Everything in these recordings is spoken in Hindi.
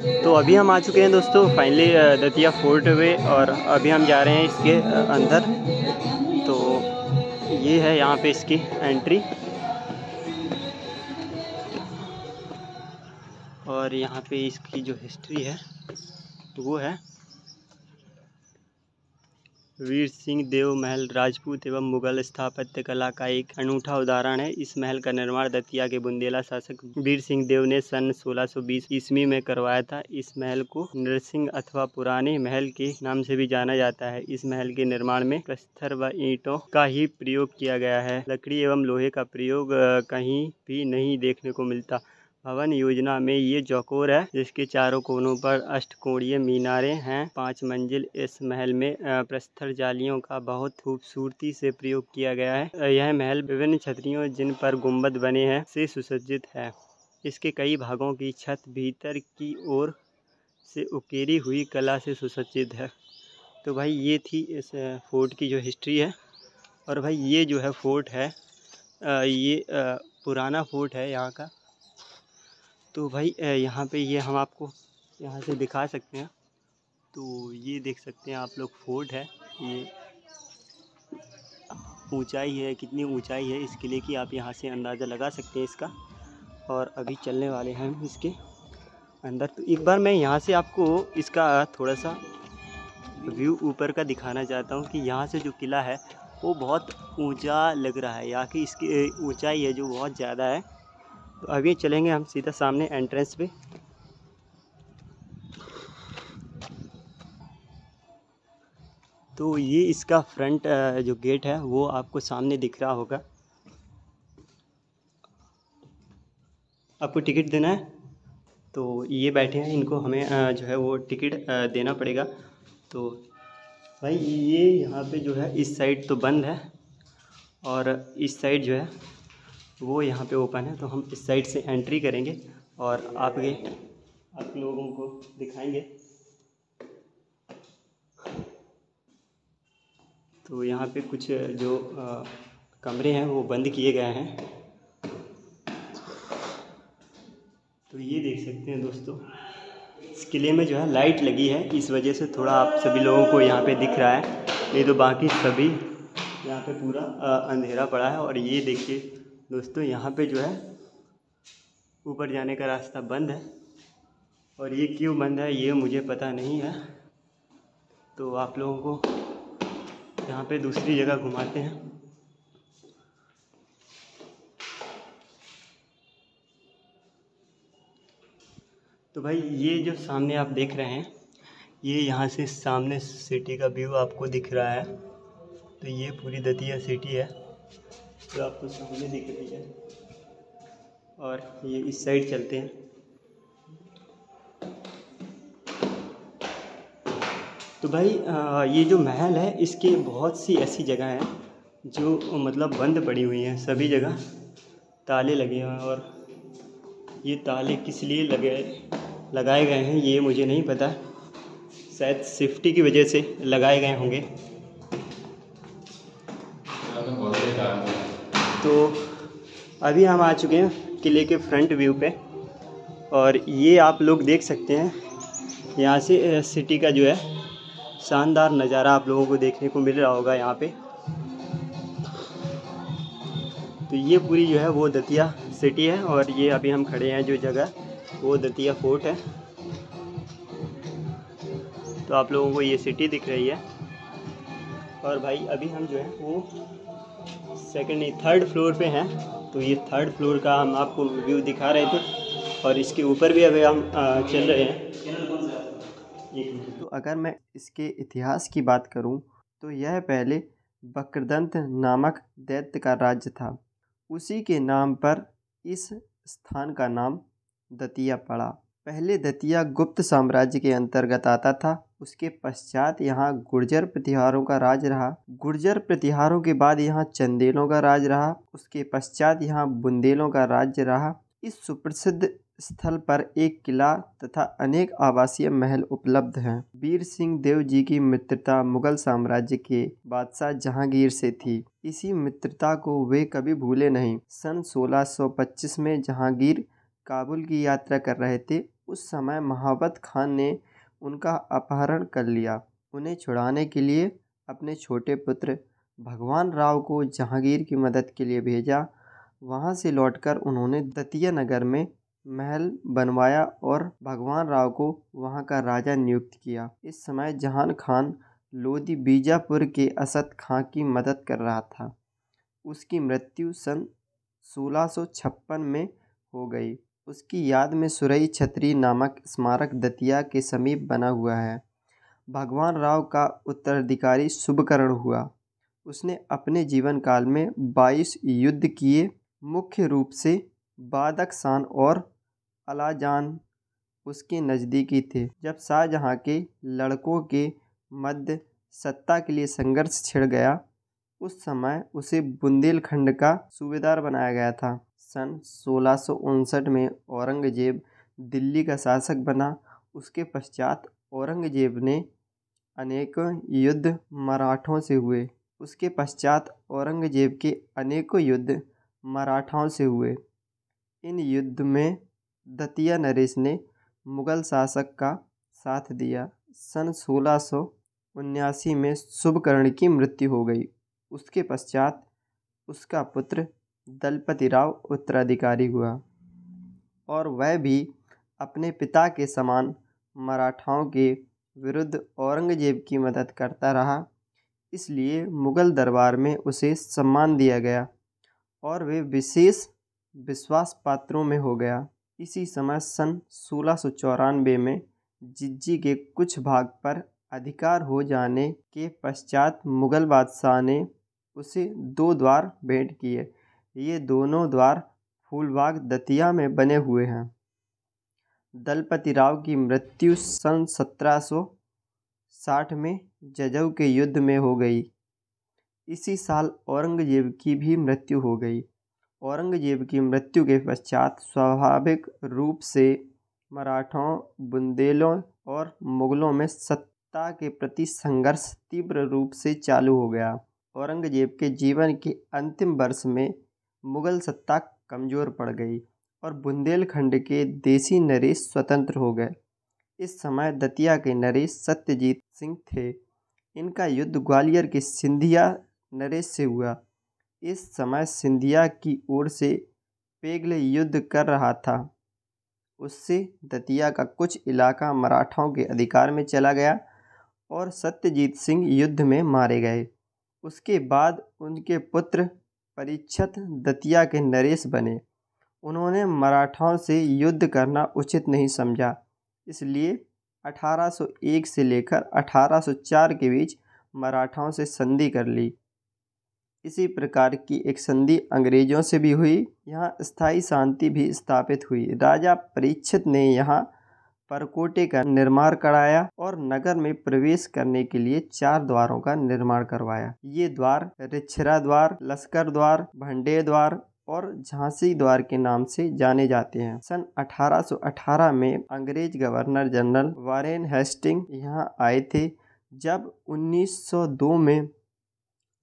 तो अभी हम आ चुके हैं दोस्तों फाइनली दतिया फोर्ट पे, और अभी हम जा रहे हैं इसके अंदर। तो ये है यहाँ पे इसकी एंट्री, और यहाँ पे इसकी जो हिस्ट्री है वो है वीर सिंह देव महल राजपूत एवं मुगल स्थापत्य कला का एक अनूठा उदाहरण है। इस महल का निर्माण दतिया के बुंदेला शासक वीर सिंह देव ने सन 1620 ईस्वी में करवाया था। इस महल को नरसिंह अथवा पुराने महल के नाम से भी जाना जाता है। इस महल के निर्माण में पत्थर व ईंटों का ही प्रयोग किया गया है। लकड़ी एवं लोहे का प्रयोग कहीं भी नहीं देखने को मिलता। भवन योजना में ये चौकोर है, जिसके चारों कोनों पर अष्टकोणीय मीनारें हैं। 5 मंजिल इस महल में प्रस्तर जालियों का बहुत खूबसूरती से प्रयोग किया गया है। यह महल विभिन्न छतरियों जिन पर गुंबद बने हैं से सुसज्जित है। इसके कई भागों की छत भीतर की ओर से उकेरी हुई कला से सुसज्जित है। तो भाई ये थी इस फोर्ट की जो हिस्ट्री है। और भाई ये जो है फोर्ट है, ये पुराना फोर्ट है यहाँ का। तो भाई यहाँ पे ये हम आपको यहाँ से दिखा सकते हैं। तो ये देख सकते हैं आप लोग, फोर्ट है ये। ऊंचाई है, कितनी ऊंचाई है इसके लिए कि आप यहाँ से अंदाज़ा लगा सकते हैं इसका। और अभी चलने वाले हैं हम इसके अंदर। तो एक बार मैं यहाँ से आपको इसका थोड़ा सा व्यू ऊपर का दिखाना चाहता हूँ कि यहाँ से जो किला है वो बहुत ऊंचा लग रहा है। यहाँ की इसकी ऊंचाई है जो बहुत ज़्यादा है। तो अभी चलेंगे हम सीधा सामने एंट्रेंस पे। तो ये इसका फ्रंट जो गेट है वो आपको सामने दिख रहा होगा। आपको टिकट देना है, तो ये बैठे हैं, इनको हमें जो है वो टिकट देना पड़ेगा। तो भाई ये यहाँ पे जो है इस साइड तो बंद है, और इस साइड जो है वो यहाँ पे ओपन है। तो हम इस साइड से एंट्री करेंगे और आप लोगों को दिखाएंगे। तो यहाँ पे कुछ जो कमरे हैं वो बंद किए गए हैं। तो ये देख सकते हैं दोस्तों, इस किले में जो है लाइट लगी है, इस वजह से थोड़ा आप सभी लोगों को यहाँ पे दिख रहा है, नहीं तो बाकी सभी यहाँ पे पूरा अंधेरा पड़ा है। और ये देखिए दोस्तों, यहाँ पे जो है ऊपर जाने का रास्ता बंद है, और ये क्यों बंद है ये मुझे पता नहीं है। तो आप लोगों को यहाँ पे दूसरी जगह घुमाते हैं। तो भाई ये जो सामने आप देख रहे हैं, ये यहाँ से सामने सिटी का व्यू आपको दिख रहा है। तो ये पूरी दतिया सिटी है जो आपको सामने दिख रही है। और ये इस साइड चलते हैं। तो भाई ये जो महल है इसके बहुत सी ऐसी जगह हैं जो मतलब बंद पड़ी हुई हैं, सभी जगह ताले लगे हैं। और ये ताले किस लिए लगाए गए हैं ये मुझे नहीं पता, शायद सेफ्टी की वजह से लगाए गए होंगे। तो अभी हम आ चुके हैं किले के फ्रंट व्यू पे, और ये आप लोग देख सकते हैं यहाँ से सिटी का जो है शानदार नज़ारा आप लोगों को देखने को मिल रहा होगा यहाँ पे। तो ये पूरी जो है वो दतिया सिटी है, और ये अभी हम खड़े हैं जो जगह वो दतिया फोर्ट है। तो आप लोगों को ये सिटी दिख रही है। और भाई अभी हम जो है वो सेकंड नहीं थर्ड फ्लोर पे हैं। तो ये थर्ड फ्लोर का हम आपको व्यू दिखा रहे थे, और इसके ऊपर भी अभी हम चल रहे हैं। तो अगर मैं इसके इतिहास की बात करूं तो यह पहले वक्रदंत नामक दैत्य का राज्य था। उसी के नाम पर इस स्थान का नाम दतिया पड़ा। पहले दतिया गुप्त साम्राज्य के अंतर्गत आता था। उसके पश्चात यहाँ गुर्जर प्रतिहारों का राज रहा। गुर्जर प्रतिहारों के बाद यहाँ चंदेलों का राज रहा। उसके पश्चात यहाँ बुंदेलों का राज्य रहा। इस सुप्रसिद्ध स्थल पर एक किला तथा अनेक आवासीय महल उपलब्ध हैं। वीर सिंह देव जी की मित्रता मुगल साम्राज्य के बादशाह जहांगीर से थी। इसी मित्रता को वे कभी भूले नहीं। सन 1625 में जहांगीर काबुल की यात्रा कर रहे थे। उस समय महाबत खान ने उनका अपहरण कर लिया। उन्हें छुड़ाने के लिए अपने छोटे पुत्र भगवान राव को जहांगीर की मदद के लिए भेजा। वहां से लौटकर उन्होंने दतिया नगर में महल बनवाया और भगवान राव को वहां का राजा नियुक्त किया। इस समय जहान खान लोधी बीजापुर के असद खां की मदद कर रहा था। उसकी मृत्यु सन 1656 में हो गई। उसकी याद में सुरई छतरी नामक स्मारक दतिया के समीप बना हुआ है। भगवान राव का उत्तराधिकारी शुभकर्ण हुआ। उसने अपने जीवन काल में 22 युद्ध किए। मुख्य रूप से बादशाह और अलाजान उसके नज़दीकी थे। जब शाहजहां के लड़कों के मध्य सत्ता के लिए संघर्ष छिड़ गया, उस समय उसे बुंदेलखंड का सूबेदार बनाया गया था। सन 1659 में औरंगजेब दिल्ली का शासक बना। उसके पश्चात औरंगजेब ने अनेकों युद्ध मराठों से हुए। उसके पश्चात औरंगजेब के अनेकों युद्ध मराठाओं से हुए। इन युद्ध में दतिया नरेश ने मुगल शासक का साथ दिया। सन 1679 में शुभकर्ण की मृत्यु हो गई। उसके पश्चात उसका पुत्र दलपति राव उत्तराधिकारी हुआ और वह भी अपने पिता के समान मराठाओं के विरुद्ध औरंगजेब की मदद करता रहा। इसलिए मुगल दरबार में उसे सम्मान दिया गया और वे विशेष विश्वास पात्रों में हो गया। इसी समय सन 1694 में जिज्जी के कुछ भाग पर अधिकार हो जाने के पश्चात मुगल बादशाह ने उसे 2 द्वार भेंट किए। ये दोनों द्वार फूलबाग दतिया में बने हुए हैं। दलपति राव की मृत्यु सन 1760 में जजऊ के युद्ध में हो गई। इसी साल औरंगजेब की भी मृत्यु हो गई। औरंगजेब की मृत्यु के पश्चात स्वाभाविक रूप से मराठों, बुंदेलों और मुगलों में सत्ता के प्रति संघर्ष तीव्र रूप से चालू हो गया। औरंगजेब के जीवन के अंतिम वर्ष में मुगल सत्ता कमज़ोर पड़ गई और बुंदेलखंड के देसी नरेश स्वतंत्र हो गए। इस समय दतिया के नरेश सत्यजीत सिंह थे। इनका युद्ध ग्वालियर के सिंधिया नरेश से हुआ। इस समय सिंधिया की ओर से पेगले युद्ध कर रहा था। उससे दतिया का कुछ इलाका मराठाओं के अधिकार में चला गया और सत्यजीत सिंह युद्ध में मारे गए। उसके बाद उनके पुत्र परीक्षत दतिया के नरेश बने। उन्होंने मराठाओं से युद्ध करना उचित नहीं समझा, इसलिए 1801 से लेकर 1804 के बीच मराठाओं से संधि कर ली। इसी प्रकार की एक संधि अंग्रेजों से भी हुई। यहाँ स्थायी शांति भी स्थापित हुई। राजा परीक्षित ने यहाँ परकोटे का निर्माण कराया और नगर में प्रवेश करने के लिए 4 द्वारों का निर्माण करवाया। ये द्वार रिछरा द्वार, लश्कर द्वार, भंडे द्वार और झांसी द्वार के नाम से जाने जाते हैं। सन 1818 में अंग्रेज गवर्नर जनरल वारेन हेस्टिंग यहाँ आए थे। जब 1902 में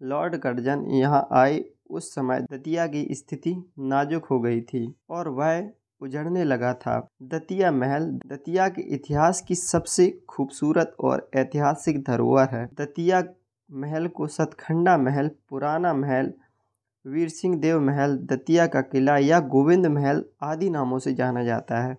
लॉर्ड कर्जन यहाँ आए, उस समय दतिया की स्थिति नाजुक हो गई थी और वह उजड़ने लगा था। दतिया महल दतिया के इतिहास की सबसे खूबसूरत और ऐतिहासिक धरोहर है। दतिया महल को सतखंडा महल, पुराना महल, वीर सिंह देव महल, दतिया का किला या गोविंद महल आदि नामों से जाना जाता है।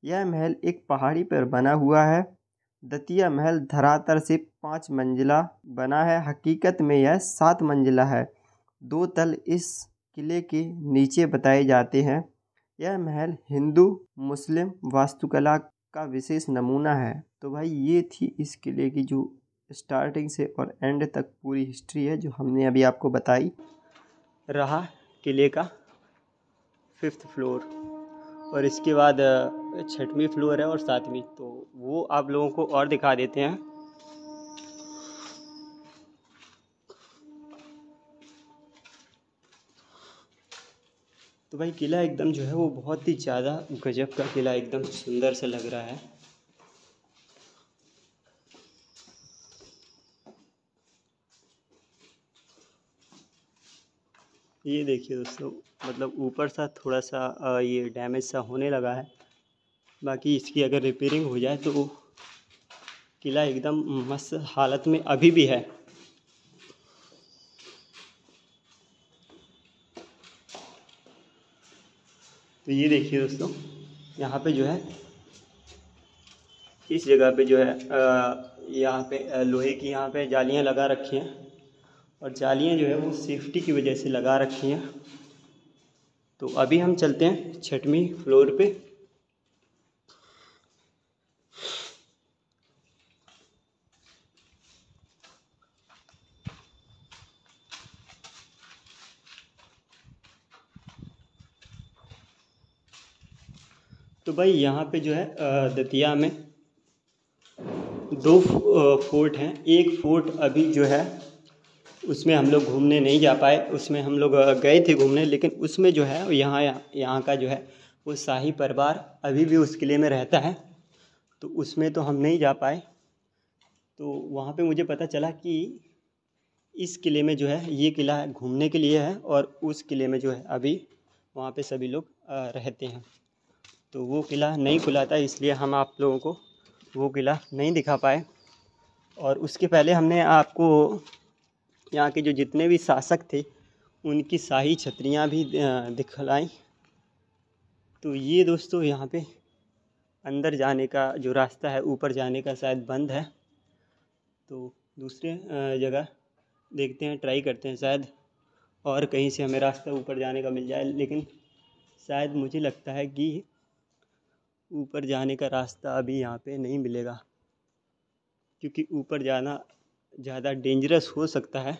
यह महल एक पहाड़ी पर बना हुआ है। दतिया महल धरातल से 5 मंजिला बना है। हकीकत में यह 7 मंजिला है। 2 तल इस किले के नीचे बताए जाते हैं। यह महल हिंदू मुस्लिम वास्तुकला का विशेष नमूना है। तो भाई ये थी इस किले की जो स्टार्टिंग से और एंड तक पूरी हिस्ट्री है जो हमने अभी आपको बताई। रहा किले का 5th फ्लोर और इसके बाद 6वीं फ्लोर है और 7वीं, तो वो आप लोगों को और दिखा देते हैं। तो भाई किला एकदम जो है वो बहुत ही ज़्यादा गजब का किला, एकदम सुंदर सा लग रहा है। ये देखिए दोस्तों, मतलब ऊपर सा थोड़ा सा ये डैमेज सा होने लगा है, बाकी इसकी अगर रिपेयरिंग हो जाए तो किला एकदम मस्त हालत में अभी भी है। तो ये देखिए दोस्तों, यहाँ पे जो है इस जगह पे जो है यहाँ पे लोहे की यहाँ पे जालियाँ लगा रखी हैं, और जालियाँ जो है वो सेफ्टी की वजह से लगा रखी हैं। तो अभी हम चलते हैं 6वीं फ्लोर पे। तो भाई यहाँ पे जो है दतिया में 2 फोर्ट हैं। एक फोर्ट अभी जो है उसमें हम लोग घूमने नहीं जा पाए, उसमें हम लोग गए थे घूमने, लेकिन उसमें जो है यहाँ का जो है वो शाही परिवार अभी भी उस किले में रहता है, तो उसमें तो हम नहीं जा पाए। तो वहाँ पे मुझे पता चला कि इस किले में जो है ये किला घूमने के लिए है, और उस किले में जो है अभी वहाँ पे सभी लोग रहते हैं। तो वो किला नहीं खुला था, इसलिए हम आप लोगों को वो किला नहीं दिखा पाए। और उसके पहले हमने आपको यहाँ के जो जितने भी शासक थे उनकी शाही छतरियाँ भी दिखलाई। तो ये दोस्तों यहाँ पे अंदर जाने का जो रास्ता है ऊपर जाने का शायद बंद है, तो दूसरे जगह देखते हैं, ट्राई करते हैं, शायद और कहीं से हमें रास्ता ऊपर जाने का मिल जाए। लेकिन शायद मुझे लगता है कि ऊपर जाने का रास्ता अभी यहाँ पे नहीं मिलेगा, क्योंकि ऊपर जाना ज़्यादा डेंजरस हो सकता है।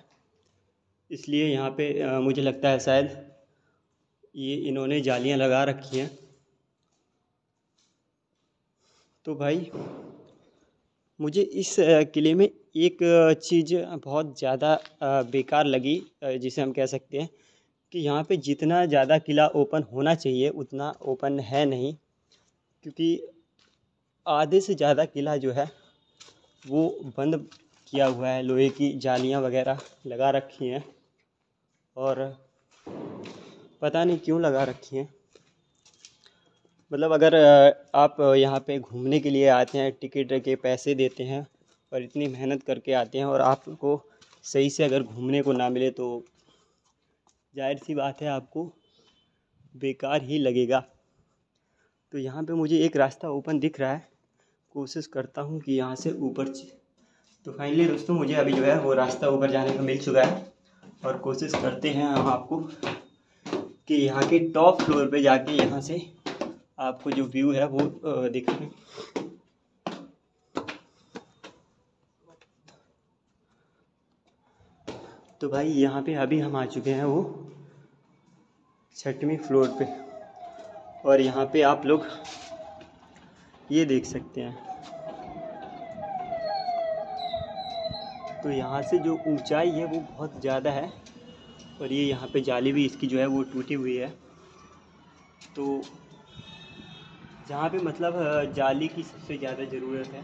इसलिए यहाँ पे मुझे लगता है शायद ये इन्होंने जालियाँ लगा रखी हैं। तो भाई मुझे इस किले में एक चीज़ बहुत ज़्यादा बेकार लगी, जिसे हम कह सकते हैं कि यहाँ पे जितना ज़्यादा किला ओपन होना चाहिए उतना ओपन है नहीं, क्योंकि आधे से ज़्यादा किला जो है वो बंद किया हुआ है, लोहे की जालियाँ वगैरह लगा रखी हैं, और पता नहीं क्यों लगा रखी हैं। मतलब अगर आप यहाँ पे घूमने के लिए आते हैं, टिकट के पैसे देते हैं और इतनी मेहनत करके आते हैं, और आपको सही से अगर घूमने को ना मिले तो जाहिर सी बात है आपको बेकार ही लगेगा। तो यहाँ पे मुझे एक रास्ता ओपन दिख रहा है, कोशिश करता हूँ कि यहाँ से ऊपर तो फाइनली दोस्तों मुझे अभी जो है वो रास्ता ऊपर जाने का मिल चुका है, और कोशिश करते हैं हम आपको कि यहाँ के टॉप फ्लोर पे जाके यहाँ से आपको जो व्यू है वो दिखाएं। तो भाई यहाँ पे अभी हम आ चुके हैं वो 6वीं फ्लोर पे, और यहाँ पे आप लोग ये देख सकते हैं। तो यहाँ से जो ऊंचाई है वो बहुत ज़्यादा है, और ये यहाँ पे जाली भी इसकी जो है वो टूटी हुई है। तो जहाँ पे मतलब जाली की सबसे ज़्यादा ज़रूरत है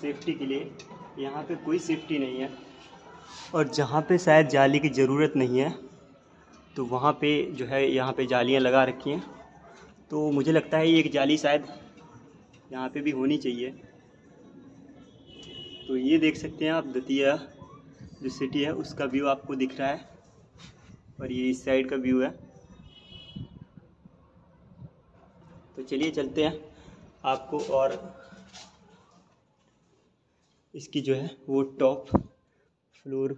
सेफ्टी के लिए, यहाँ पे कोई सेफ्टी नहीं है। और जहाँ पे शायद जाली की ज़रूरत नहीं है तो वहाँ पे जो है यहाँ पे जालियाँ लगा रखी हैं। तो मुझे लगता है ये एक जाली शायद यहाँ पे भी होनी चाहिए। तो ये देख सकते हैं आप, दतिया जो सिटी है उसका व्यू आपको दिख रहा है, और ये इस साइड का व्यू है। तो चलिए चलते हैं आपको, और इसकी जो है वो टॉप फ्लोर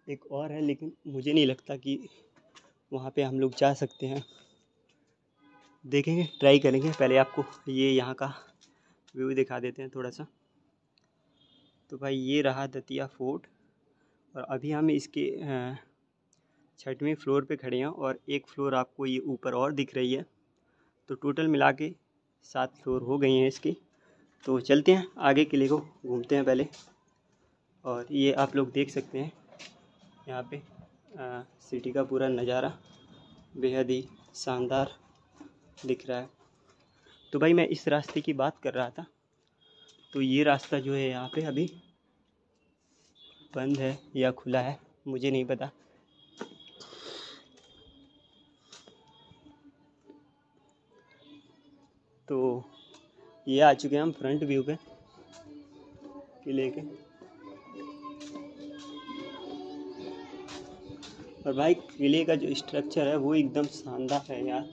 एक और है, लेकिन मुझे नहीं लगता कि वहाँ पे हम लोग जा सकते हैं। देखेंगे, ट्राई करेंगे। पहले आपको ये यहाँ का व्यू दिखा देते हैं थोड़ा सा। तो भाई ये रहा दतिया फोर्ट, और अभी हम इसके 6वीं फ्लोर पे खड़े हैं, और एक फ्लोर आपको ये ऊपर और दिख रही है। तो टोटल मिला के 7 फ्लोर हो गई हैं इसकी। तो चलते हैं आगे किले को घूमते हैं पहले। और ये आप लोग देख सकते हैं यहाँ पे सिटी का पूरा नज़ारा बेहद ही शानदार दिख रहा है। तो भाई मैं इस रास्ते की बात कर रहा था, तो ये रास्ता जो है यहाँ पे अभी बंद है या खुला है मुझे नहीं पता। तो ये आ चुके हैं हम फ्रंट व्यू पे किले के। और भाई किले का जो स्ट्रक्चर है वो एकदम शानदार है यार,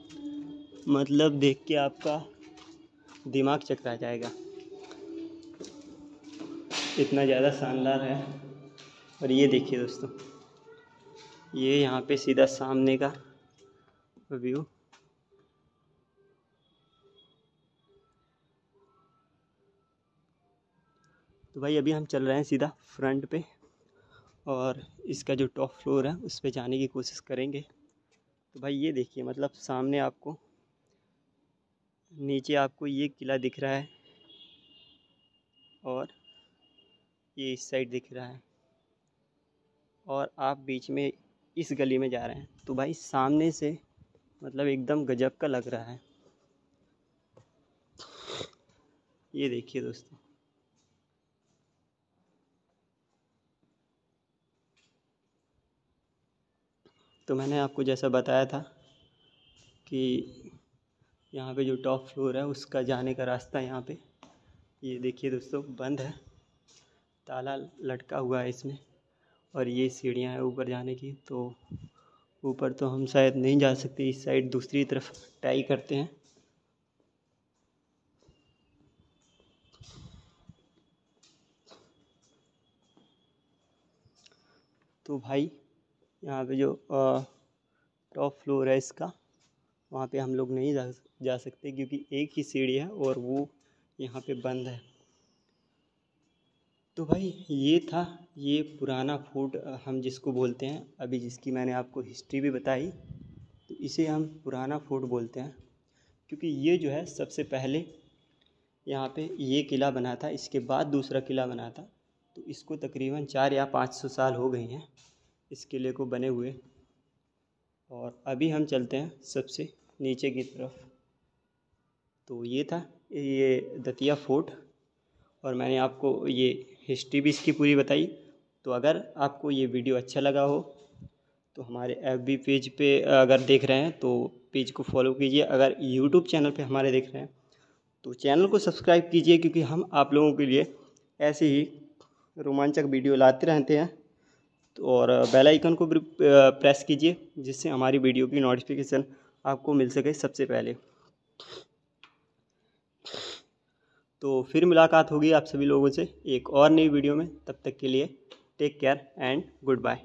मतलब देख के आपका दिमाग चकरा जाएगा, इतना ज़्यादा शानदार है। और ये देखिए दोस्तों, ये यहाँ पे सीधा सामने का व्यू। तो भाई अभी हम चल रहे हैं सीधा फ्रंट पे और इसका जो टॉप फ्लोर है उस पे जाने की कोशिश करेंगे। तो भाई ये देखिए, मतलब सामने आपको, नीचे आपको ये किला दिख रहा है और ये इस साइड दिख रहा है और आप बीच में इस गली में जा रहे हैं। तो भाई सामने से मतलब एकदम गजब का लग रहा है। ये देखिए दोस्तों, तो मैंने आपको जैसा बताया था कि यहाँ पे जो टॉप फ्लोर है उसका जाने का रास्ता यहाँ पे, ये देखिए दोस्तों, बंद है, ताला लटका हुआ है इसमें। और ये सीढ़ियाँ हैं ऊपर जाने की, तो ऊपर तो हम शायद नहीं जा सकते, इस साइड दूसरी तरफ ट्राई करते हैं। तो भाई यहाँ पे जो टॉप फ्लोर है इसका, वहाँ पे हम लोग नहीं जा सकते क्योंकि एक ही सीढ़ी है और वो यहाँ पे बंद है। तो भाई ये था, ये पुराना फोर्ट हम जिसको बोलते हैं, अभी जिसकी मैंने आपको हिस्ट्री भी बताई, तो इसे हम पुराना फोर्ट बोलते हैं क्योंकि ये जो है सबसे पहले यहाँ पे ये किला बना था, इसके बाद दूसरा किला बना था। तो इसको तकरीबन 400 या 500 साल हो गई हैं इस किले को बने हुए। और अभी हम चलते हैं सबसे नीचे की तरफ। तो ये था ये दतिया फोर्ट और मैंने आपको ये हिस्ट्री भी इसकी पूरी बताई। तो अगर आपको ये वीडियो अच्छा लगा हो तो हमारे FB पेज पे अगर देख रहे हैं तो पेज को फॉलो कीजिए, अगर YouTube चैनल पे हमारे देख रहे हैं तो चैनल को सब्सक्राइब कीजिए क्योंकि हम आप लोगों के लिए ऐसे ही रोमांचक वीडियो लाते रहते हैं। तो और बेल आइकन को भी प्रेस कीजिए जिससे हमारी वीडियो की नोटिफिकेशन आपको मिल सके सबसे पहले। तो फिर मुलाकात होगी आप सभी लोगों से एक और नई वीडियो में, तब तक के लिए take care and good bye.